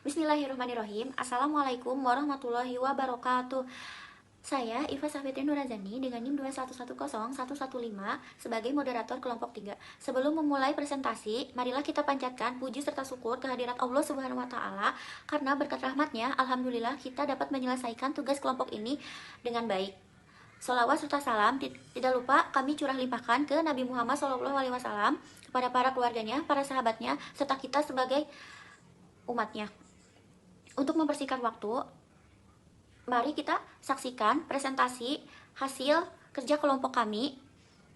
Bismillahirrahmanirrahim. Assalamualaikum warahmatullahi wabarakatuh. Saya Iva Safitri Nurazani dengan NIM 2110115 sebagai moderator kelompok 3. Sebelum memulai presentasi, marilah kita panjatkan puji serta syukur kehadirat Allah Subhanahu wa taala karena berkat rahmatnya alhamdulillah kita dapat menyelesaikan tugas kelompok ini dengan baik. Sholawat serta salam tidak lupa kami curah limpahkan ke Nabi Muhammad SAW, kepada para keluarganya, para sahabatnya, serta kita sebagai umatnya. Untuk mempersingkat waktu, mari kita saksikan presentasi hasil kerja kelompok kami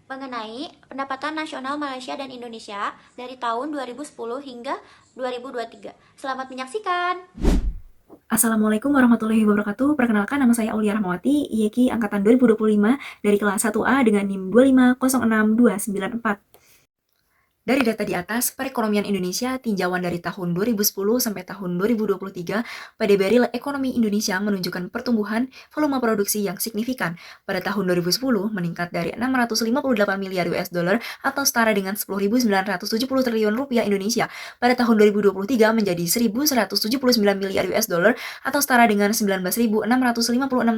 mengenai pendapatan nasional Malaysia dan Indonesia dari tahun 2010 hingga 2023. Selamat menyaksikan. Assalamualaikum warahmatullahi wabarakatuh. Perkenalkan, nama saya Aulia Rahmawati, IEKI Angkatan 2025 dari kelas 1A dengan NIM 2506294. Dari data di atas, perekonomian Indonesia tinjauan dari tahun 2010 sampai tahun 2023, PDB real ekonomi Indonesia menunjukkan pertumbuhan volume produksi yang signifikan. Pada tahun 2010 meningkat dari 658 miliar US dollar atau setara dengan 10.970 triliun rupiah Indonesia. Pada tahun 2023 menjadi 1.179 miliar US dollar atau setara dengan 19.656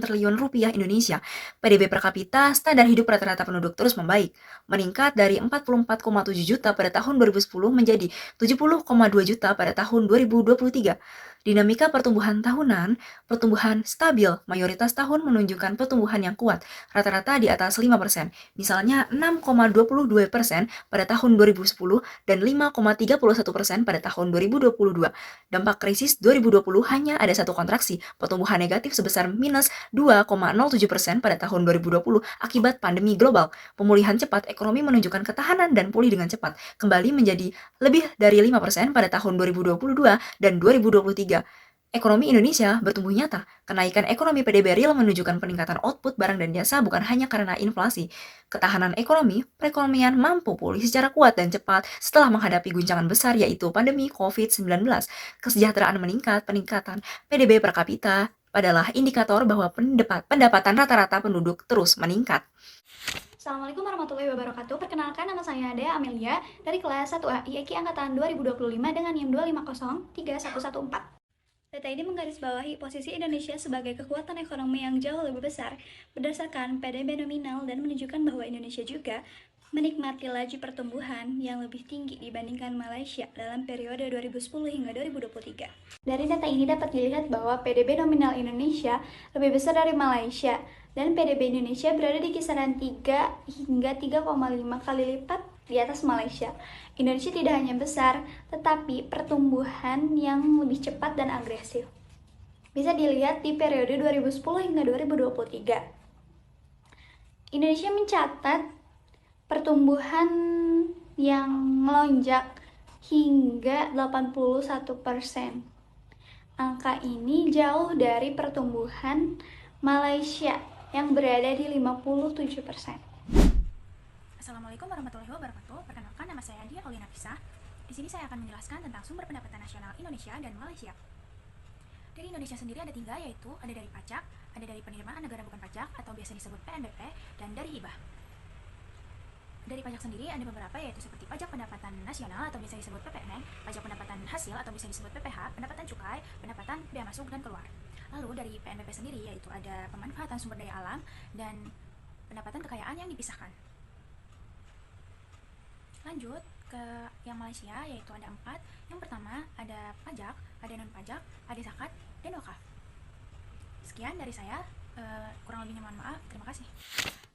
triliun rupiah Indonesia. PDB per kapita standar hidup rata-rata penduduk terus membaik, meningkat dari 44,7 juta pada tahun 2010 menjadi 70,2 juta pada tahun 2023. Dinamika pertumbuhan tahunan, pertumbuhan stabil, mayoritas tahun menunjukkan pertumbuhan yang kuat, rata-rata di atas 5%, misalnya 6,22% pada tahun 2010 dan 5,31% pada tahun 2022. Dampak krisis 2020 hanya ada satu kontraksi, pertumbuhan negatif sebesar minus 2,07% pada tahun 2020 akibat pandemi global. Pemulihan cepat ekonomi menunjukkan ketahanan dan pulih dengan cepat, kembali menjadi lebih dari 5% pada tahun 2022 dan 2023. Ekonomi Indonesia bertumbuh nyata. Kenaikan ekonomi PDB real menunjukkan peningkatan output barang dan jasa bukan hanya karena inflasi. Ketahanan ekonomi, perekonomian mampu pulih secara kuat dan cepat setelah menghadapi guncangan besar yaitu pandemi COVID-19. Kesejahteraan meningkat, peningkatan PDB per kapita adalah indikator bahwa pendapatan rata-rata penduduk terus meningkat. Assalamualaikum warahmatullahi wabarakatuh. Perkenalkan, nama saya Dea Amelia dari kelas 1A IEKI Angkatan 2025 dengan NIM 2503114. Data ini menggarisbawahi posisi Indonesia sebagai kekuatan ekonomi yang jauh lebih besar berdasarkan PDB nominal dan menunjukkan bahwa Indonesia juga menikmati laju pertumbuhan yang lebih tinggi dibandingkan Malaysia dalam periode 2010 hingga 2023. Dari data ini dapat dilihat bahwa PDB nominal Indonesia lebih besar dari Malaysia dan PDB Indonesia berada di kisaran 3 hingga 3,5 kali lipat di atas Malaysia. Indonesia tidak hanya besar, tetapi pertumbuhan yang lebih cepat dan agresif. Bisa dilihat di periode 2010 hingga 2023. Indonesia mencatat pertumbuhan yang melonjak hingga 81%. Angka ini jauh dari pertumbuhan Malaysia yang berada di 57%. Assalamualaikum warahmatullahi wabarakatuh. Perkenalkan, nama saya Dia Aulia Nafisa. Di sini saya akan menjelaskan tentang sumber pendapatan nasional Indonesia dan Malaysia. Dari Indonesia sendiri ada 3, yaitu ada dari pajak, ada dari penerimaan negara bukan pajak atau biasa disebut PNBP, dan dari hibah. Dari pajak sendiri ada beberapa, yaitu seperti pajak pendapatan nasional atau biasa disebut PPN, pajak pendapatan hasil atau bisa disebut PPH, pendapatan cukai, pendapatan bea masuk dan keluar. Lalu dari PNBP sendiri yaitu ada pemanfaatan sumber daya alam dan pendapatan kekayaan yang dipisahkan. Lanjut ke yang Malaysia, yaitu ada 4. Yang pertama ada pajak, ada non-pajak, ada zakat, dan wakaf. Sekian dari saya, kurang lebihnya mohon maaf. Terima kasih.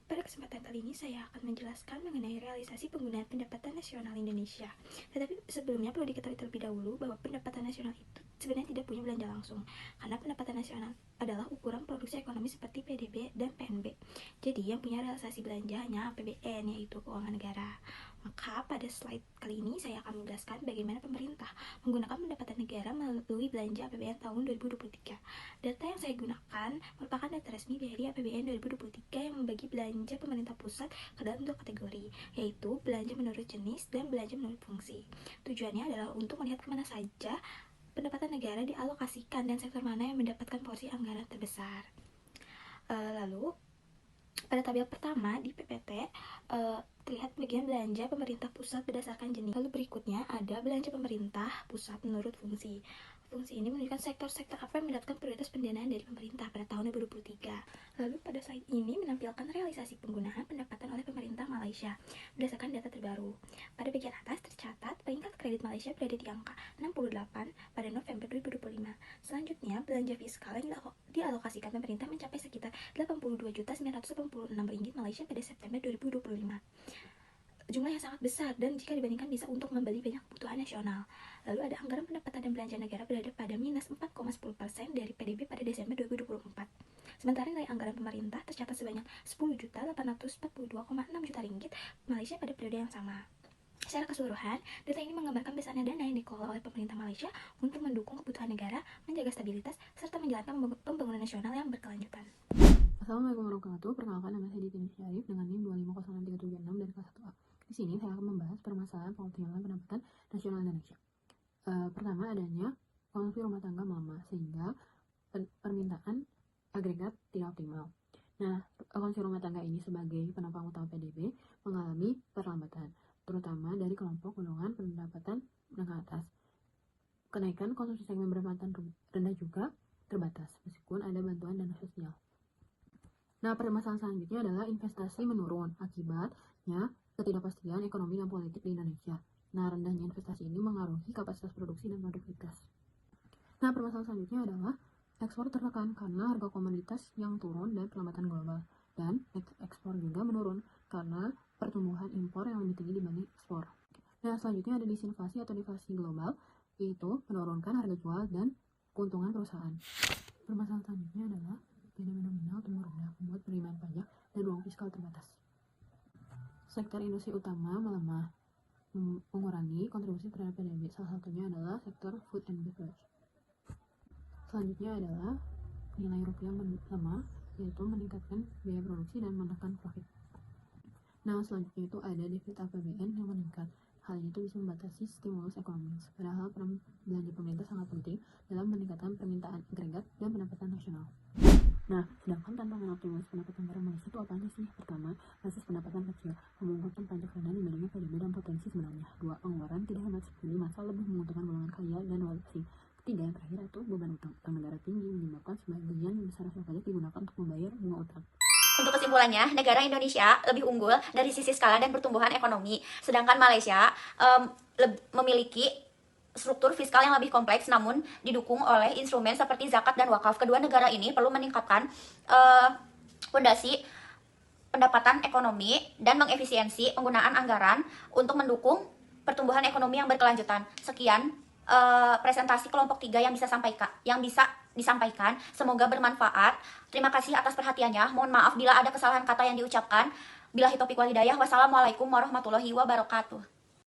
Pada kesempatan kali ini saya akan menjelaskan mengenai realisasi penggunaan pendapatan nasional Indonesia. Tetapi sebelumnya perlu diketahui terlebih dahulu bahwa pendapatan nasional itu sebenarnya tidak punya belanja langsung, karena pendapatan nasional adalah ukuran produksi ekonomi seperti PDB dan PNB. Jadi yang punya realisasi belanja hanya APBN, yaitu keuangan negara. Maka pada slide kali ini saya akan menjelaskan bagaimana pemerintah menggunakan pendapatan negara melalui belanja APBN tahun 2023. Data yang saya gunakan merupakan data resmi dari APBN 2023 yang membagi belanja pemerintah pusat ke dalam 2 kategori, yaitu belanja menurut jenis dan belanja menurut fungsi. Tujuannya adalah untuk melihat kemana saja pendapatan negara dialokasikan dan sektor mana yang mendapatkan porsi anggaran terbesar. Lalu pada tabel pertama di PPT terlihat bagian belanja pemerintah pusat berdasarkan jenis. Lalu berikutnya ada belanja pemerintah pusat menurut fungsi. Fungsi ini menunjukkan sektor-sektor apa yang mendapatkan prioritas pendanaan dari pemerintah pada tahun 2023. Lalu pada slide ini menampilkan realisasi penggunaan pendapatan oleh pemerintah Malaysia berdasarkan data terbaru. Pada bagian atas tercatat peringkat kredit Malaysia berada di angka 68 pada November 2025. Selanjutnya, belanja fiskal yang dialokasikan pemerintah mencapai sekitar 82.986 ringgit Malaysia pada September 2025. Jumlah yang sangat besar dan jika dibandingkan bisa untuk membeli banyak kebutuhan nasional. Lalu ada anggaran pendapatan dan belanja negara berada pada minus 4,10% dari PDB pada Desember 2024. Sementara nilai anggaran pemerintah tercatat sebanyak 10.842,6 juta ringgit Malaysia pada periode yang sama. Secara keseluruhan, data ini menggambarkan besarnya dana yang dikelola oleh pemerintah Malaysia untuk mendukung kebutuhan negara, menjaga stabilitas, serta menjalankan pembangunan nasional yang berkelanjutan. Assalamualaikum warahmatullahi wabarakatuh. Perkenalkan, nama saya Diti Syarif dengan NIM 2506376 dari kelas 1A. Di sini saya akan membahas permasalahan pengoptimalan pendapatan nasional Indonesia. Pertama, adanya konsumsi rumah tangga melemah sehingga permintaan agregat tidak optimal. Nah, konsumsi rumah tangga ini sebagai penopang utama PDB mengalami perlambatan, terutama dari kelompok golongan pendapatan menengah atas. Kenaikan konsumsi segmen berpendapatan rendah juga terbatas, meskipun ada bantuan dana sosial. Nah, permasalahan selanjutnya adalah investasi menurun akibatnya ketidakpastian ekonomi dan politik di Indonesia. Nah, rendahnya investasi ini mengaruhi kapasitas produksi dan produktivitas. Nah, permasalahan selanjutnya adalah ekspor tertekan karena harga komoditas yang turun dan perlambatan global. Dan ekspor juga menurun karena pertumbuhan impor yang lebih tinggi dibanding ekspor. Nah, selanjutnya ada disinflasi atau deflasi global, yaitu menurunkan harga jual dan keuntungan perusahaan. Permasalahan selanjutnya adalah fenomena nominal tumbuh rendah membuat penerimaan pajak dan uang fiskal terbatas. Sektor industri utama melemah, mengurangi kontribusi terhadap PDB. Salah satunya adalah sektor food and beverage. Selanjutnya adalah nilai rupiah melemah, yaitu meningkatkan biaya produksi dan menekan profit. Nah, selanjutnya itu ada defisit APBN yang meningkat. Hal ini bisa membatasi stimulus ekonomi. Padahal peran belanja pemerintah sangat penting dalam meningkatkan permintaan agregat dan pendapatan nasional. Nah, sedangkan tantangan optimis pendapatan negara Malaysia itu apa aja sih? Pertama, basis pendapatan kecil, memunculkan pajak rendah dibandingkan PDB dan potensi sebenarnya. Dua, pengeluaran tidak hemat seperti masa lebih menguntungkan golongan kaya dan wajib asing. Ketiga, yang terakhir itu beban utang negara tinggi menyebabkan sebagian besar hasil pajak digunakan untuk membayar bunga utang. Untuk kesimpulannya, negara Indonesia lebih unggul dari sisi skala dan pertumbuhan ekonomi, sedangkan Malaysia memiliki struktur fiskal yang lebih kompleks namun didukung oleh instrumen seperti zakat dan wakaf. Kedua negara ini perlu meningkatkan fondasi pendapatan ekonomi dan mengefisiensi penggunaan anggaran untuk mendukung pertumbuhan ekonomi yang berkelanjutan. Sekian presentasi kelompok 3 yang bisa disampaikan. Semoga bermanfaat. Terima kasih atas perhatiannya. Mohon maaf bila ada kesalahan kata yang diucapkan. Billahi taufiq wal hidayah. Wassalamualaikum warahmatullahi wabarakatuh.